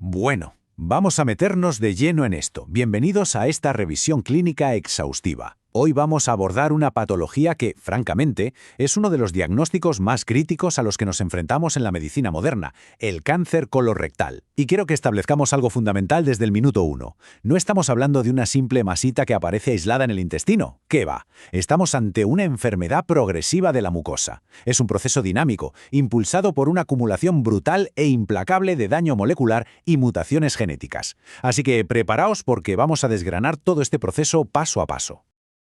Bueno, vamos a meternos de lleno en esto. Bienvenidos a esta revisión clínica exhaustiva. Hoy vamos a abordar una patología que, francamente, es uno de los diagnósticos más críticos a los que nos enfrentamos en la medicina moderna, el cáncer colorectal. Y quiero que establezcamos algo fundamental desde el minuto 1. No estamos hablando de una simple masita que aparece aislada en el intestino. ¿Qué va? Estamos ante una enfermedad progresiva de la mucosa. Es un proceso dinámico, impulsado por una acumulación brutal e implacable de daño molecular y mutaciones genéticas. Así que preparaos porque vamos a desgranar todo este proceso paso a paso.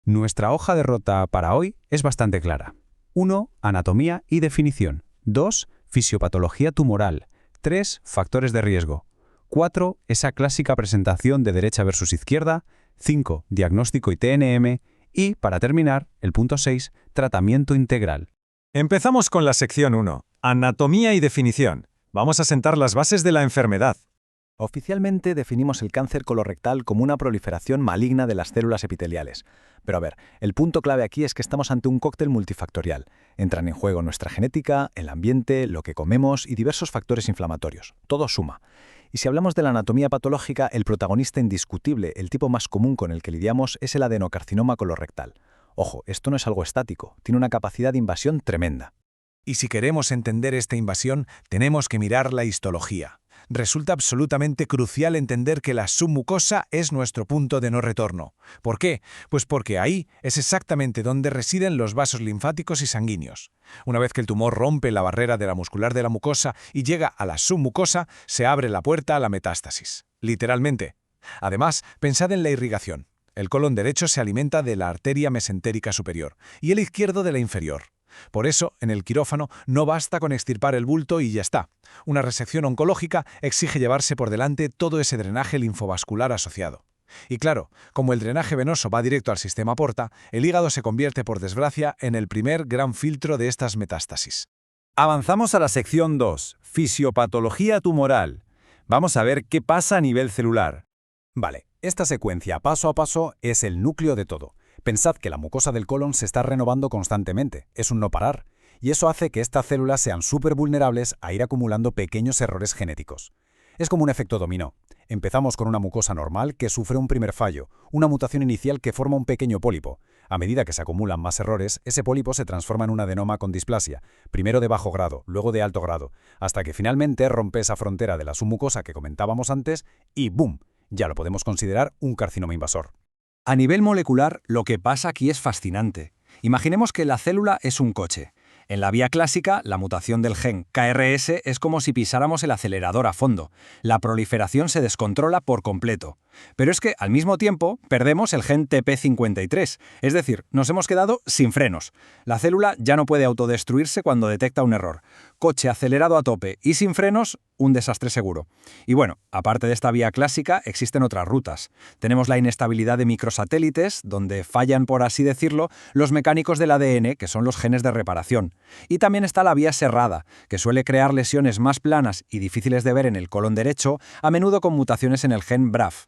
Nuestra hoja de ruta para hoy es bastante clara. 1. Anatomía y definición. 2. Fisiopatología tumoral. 3. Factores de riesgo. 4. Esa clásica presentación de derecha versus izquierda. 5. Diagnóstico y TNM. Y, para terminar, el punto 6. Tratamiento integral. Empezamos con la sección 1. Anatomía y definición. Vamos a sentar las bases de la enfermedad. Oficialmente definimos el cáncer colorectal como una proliferación maligna de las células epiteliales. Pero a ver, el punto clave aquí es que estamos ante un cóctel multifactorial. Entran en juego nuestra genética, el ambiente, lo que comemos y diversos factores inflamatorios. Todo suma. Y si hablamos de la anatomía patológica, el protagonista indiscutible, el tipo más común con el que lidiamos, es el adenocarcinoma colorectal. Ojo, esto no es algo estático, tiene una capacidad de invasión tremenda. Y si queremos entender esta invasión, tenemos que mirar la histología. Resulta absolutamente crucial entender que la submucosa es nuestro punto de no retorno. ¿Por qué? Pues porque ahí es exactamente donde residen los vasos linfáticos y sanguíneos. Una vez que el tumor rompe la barrera de la muscular de la mucosa y llega a la submucosa, se abre la puerta a la metástasis. Literalmente. Además, pensad en la irrigación. El colon derecho se alimenta de la arteria mesentérica superior y el izquierdo de la inferior. Por eso, en el quirófano no basta con extirpar el bulto y ya está. Una resección oncológica exige llevarse por delante todo ese drenaje linfovascular asociado. Y claro, como el drenaje venoso va directo al sistema porta, el hígado se convierte, por desgracia, en el primer gran filtro de estas metástasis. Avanzamos a la sección 2, fisiopatología tumoral. Vamos a ver qué pasa a nivel celular. Vale, esta secuencia paso a paso es el núcleo de todo. Pensad que la mucosa del colon se está renovando constantemente, es un no parar, y eso hace que estas células sean súper vulnerables a ir acumulando pequeños errores genéticos. Es como un efecto dominó. Empezamos con una mucosa normal que sufre un primer fallo, una mutación inicial que forma un pequeño pólipo. A medida que se acumulan más errores, ese pólipo se transforma en un adenoma con displasia, primero de bajo grado, luego de alto grado, hasta que finalmente rompe esa frontera de la submucosa que comentábamos antes y ¡boom! Ya lo podemos considerar un carcinoma invasor. A nivel molecular, lo que pasa aquí es fascinante. Imaginemos que la célula es un coche. En la vía clásica, la mutación del gen KRS es como si pisáramos el acelerador a fondo. La proliferación se descontrola por completo. Pero es que, al mismo tiempo, perdemos el gen TP53, es decir, nos hemos quedado sin frenos. La célula ya no puede autodestruirse cuando detecta un error. Coche acelerado a tope y sin frenos, un desastre seguro. Y bueno, aparte de esta vía clásica, existen otras rutas. Tenemos la inestabilidad de microsatélites, donde fallan, por así decirlo, los mecánicos del ADN, que son los genes de reparación. Y también está la vía serrada, que suele crear lesiones más planas y difíciles de ver en el colon derecho, a menudo con mutaciones en el gen BRAF.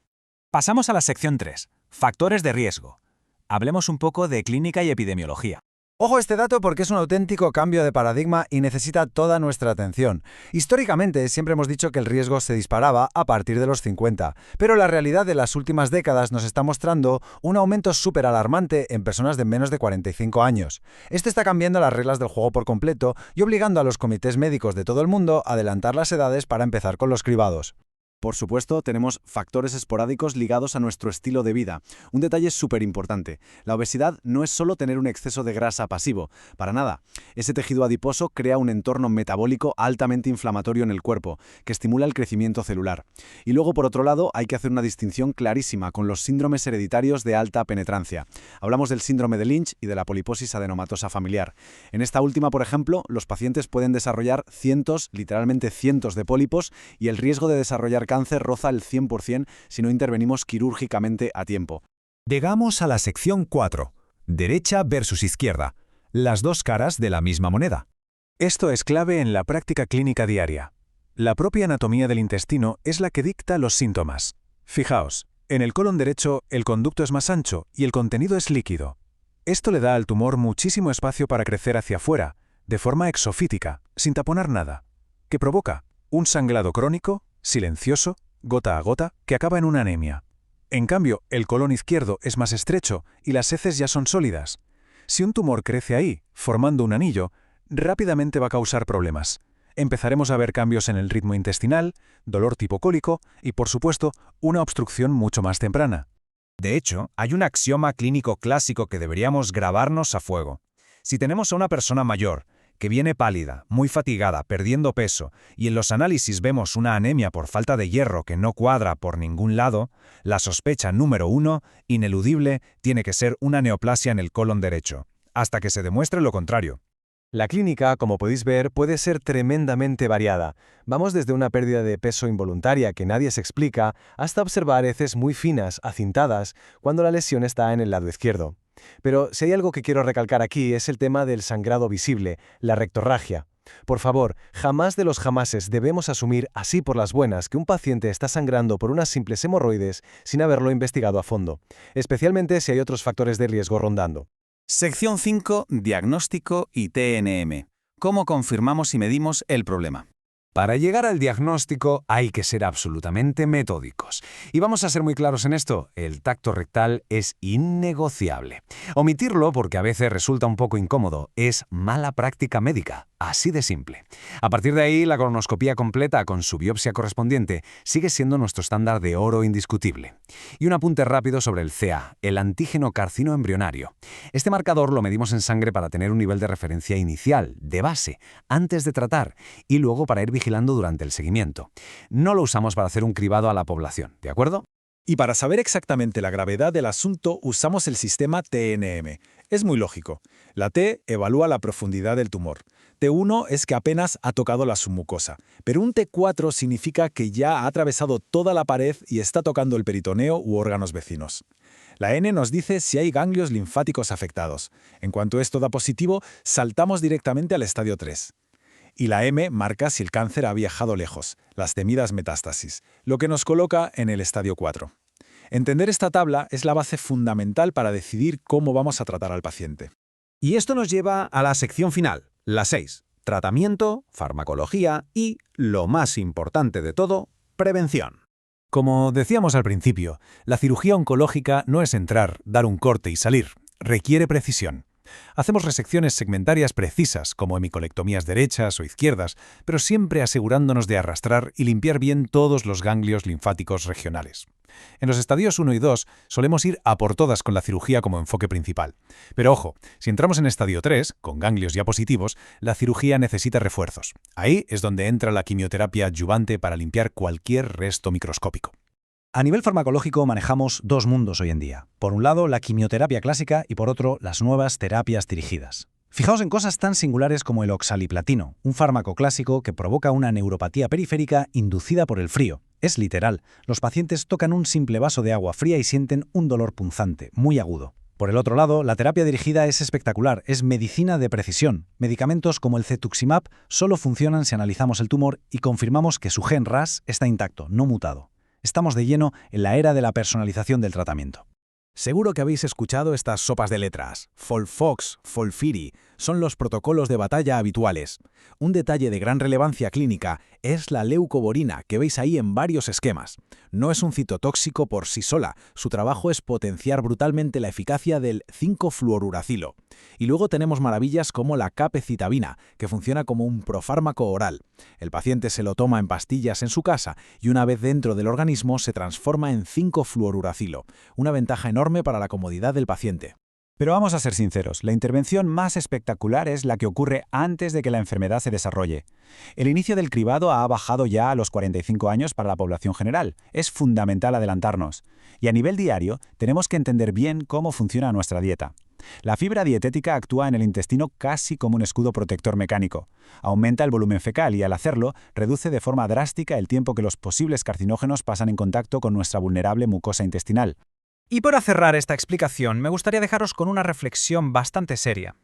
Pasamos a la sección 3, factores de riesgo. Hablemos un poco de clínica y epidemiología. Ojo a este dato porque es un auténtico cambio de paradigma y necesita toda nuestra atención. Históricamente siempre hemos dicho que el riesgo se disparaba a partir de los 50, pero la realidad de las últimas décadas nos está mostrando un aumento súper alarmante en personas de menos de 45 años. Esto está cambiando las reglas del juego por completo y obligando a los comités médicos de todo el mundo a adelantar las edades para empezar con los cribados. Por supuesto, tenemos factores esporádicos ligados a nuestro estilo de vida. Un detalle súper importante. La obesidad no es solo tener un exceso de grasa pasivo. Para nada. Ese tejido adiposo crea un entorno metabólico altamente inflamatorio en el cuerpo, que estimula el crecimiento celular. Y luego, por otro lado, hay que hacer una distinción clarísima con los síndromes hereditarios de alta penetrancia. Hablamos del síndrome de Lynch y de la poliposis adenomatosa familiar. En esta última, por ejemplo, los pacientes pueden desarrollar cientos, literalmente cientos de pólipos y el riesgo de desarrollar cáncer roza el 100% si no intervenimos quirúrgicamente a tiempo. Llegamos a la sección 4, derecha versus izquierda, las dos caras de la misma moneda. Esto es clave en la práctica clínica diaria. La propia anatomía del intestino es la que dicta los síntomas. Fijaos, en el colon derecho el conducto es más ancho y el contenido es líquido. Esto le da al tumor muchísimo espacio para crecer hacia afuera, de forma exofítica, sin taponar nada. ¿Qué provoca? Un sangrado crónico, silencioso, gota a gota, que acaba en una anemia. En cambio, el colon izquierdo es más estrecho y las heces ya son sólidas. Si un tumor crece ahí, formando un anillo, rápidamente va a causar problemas. Empezaremos a ver cambios en el ritmo intestinal, dolor tipo cólico y, por supuesto, una obstrucción mucho más temprana. De hecho, hay un axioma clínico clásico que deberíamos grabarnos a fuego. Si tenemos a una persona mayor, que viene pálida, muy fatigada, perdiendo peso, y en los análisis vemos una anemia por falta de hierro que no cuadra por ningún lado, la sospecha número 1, ineludible, tiene que ser una neoplasia en el colon derecho, hasta que se demuestre lo contrario. La clínica, como podéis ver, puede ser tremendamente variada. Vamos desde una pérdida de peso involuntaria que nadie se explica, hasta observar heces muy finas, acintadas, cuando la lesión está en el lado izquierdo. Pero si hay algo que quiero recalcar aquí es el tema del sangrado visible, la rectorragia. Por favor, jamás de los jamases debemos asumir, así por las buenas, que un paciente está sangrando por unas simples hemorroides sin haberlo investigado a fondo, especialmente si hay otros factores de riesgo rondando. Sección 5. Diagnóstico y TNM. ¿Cómo confirmamos y medimos el problema? Para llegar al diagnóstico hay que ser absolutamente metódicos. Y vamos a ser muy claros en esto, el tacto rectal es innegociable. Omitirlo, porque a veces resulta un poco incómodo, es mala práctica médica, así de simple. A partir de ahí, la colonoscopía completa con su biopsia correspondiente sigue siendo nuestro estándar de oro indiscutible. Y un apunte rápido sobre el CA, el antígeno carcinoembrionario. Este marcador lo medimos en sangre para tener un nivel de referencia inicial, de base, antes de tratar, y luego para ir vigilando durante el seguimiento. No lo usamos para hacer un cribado a la población, ¿de acuerdo? Y para saber exactamente la gravedad del asunto, usamos el sistema TNM. Es muy lógico. La T evalúa la profundidad del tumor. T1 es que apenas ha tocado la submucosa, pero un T4 significa que ya ha atravesado toda la pared y está tocando el peritoneo u órganos vecinos. La N nos dice si hay ganglios linfáticos afectados. En cuanto esto da positivo, saltamos directamente al estadio 3. Y la M marca si el cáncer ha viajado lejos, las temidas metástasis, lo que nos coloca en el estadio 4. Entender esta tabla es la base fundamental para decidir cómo vamos a tratar al paciente. Y esto nos lleva a la sección final, la 6. Tratamiento, farmacología y, lo más importante de todo, prevención. Como decíamos al principio, la cirugía oncológica no es entrar, dar un corte y salir. Requiere precisión. Hacemos resecciones segmentarias precisas, como hemicolectomías derechas o izquierdas, pero siempre asegurándonos de arrastrar y limpiar bien todos los ganglios linfáticos regionales. En los estadios 1 y 2 solemos ir a por todas con la cirugía como enfoque principal. Pero ojo, si entramos en estadio 3, con ganglios ya positivos, la cirugía necesita refuerzos. Ahí es donde entra la quimioterapia adyuvante para limpiar cualquier resto microscópico. A nivel farmacológico manejamos dos mundos hoy en día. Por un lado, la quimioterapia clásica y por otro, las nuevas terapias dirigidas. Fijaos en cosas tan singulares como el oxaliplatino, un fármaco clásico que provoca una neuropatía periférica inducida por el frío. Es literal, los pacientes tocan un simple vaso de agua fría y sienten un dolor punzante, muy agudo. Por el otro lado, la terapia dirigida es espectacular, es medicina de precisión. Medicamentos como el cetuximab solo funcionan si analizamos el tumor y confirmamos que su gen RAS está intacto, no mutado. Estamos de lleno en la era de la personalización del tratamiento. Seguro que habéis escuchado estas sopas de letras. FOLFOX, FOLFIRI, son los protocolos de batalla habituales. Un detalle de gran relevancia clínica es la leucoborina, que veis ahí en varios esquemas. No es un citotóxico por sí sola, su trabajo es potenciar brutalmente la eficacia del 5-fluoruracilo. Y luego tenemos maravillas como la capecitabina, que funciona como un profármaco oral. El paciente se lo toma en pastillas en su casa y una vez dentro del organismo se transforma en 5-fluoruracilo, una ventaja enorme para la comodidad del paciente. Pero vamos a ser sinceros, la intervención más espectacular es la que ocurre antes de que la enfermedad se desarrolle. El inicio del cribado ha bajado ya a los 45 años para la población general. Es fundamental adelantarnos. Y a nivel diario, tenemos que entender bien cómo funciona nuestra dieta. La fibra dietética actúa en el intestino casi como un escudo protector mecánico. Aumenta el volumen fecal y, al hacerlo, reduce de forma drástica el tiempo que los posibles carcinógenos pasan en contacto con nuestra vulnerable mucosa intestinal. Y para cerrar esta explicación, me gustaría dejaros con una reflexión bastante seria.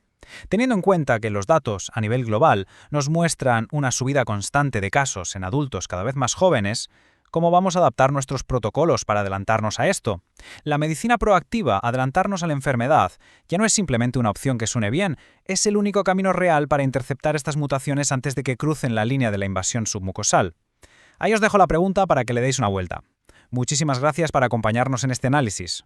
Teniendo en cuenta que los datos, a nivel global, nos muestran una subida constante de casos en adultos cada vez más jóvenes, ¿cómo vamos a adaptar nuestros protocolos para adelantarnos a esto? La medicina proactiva, adelantarnos a la enfermedad, ya no es simplemente una opción que suene bien, es el único camino real para interceptar estas mutaciones antes de que crucen la línea de la invasión submucosal. Ahí os dejo la pregunta para que le deis una vuelta. Muchísimas gracias por acompañarnos en este análisis.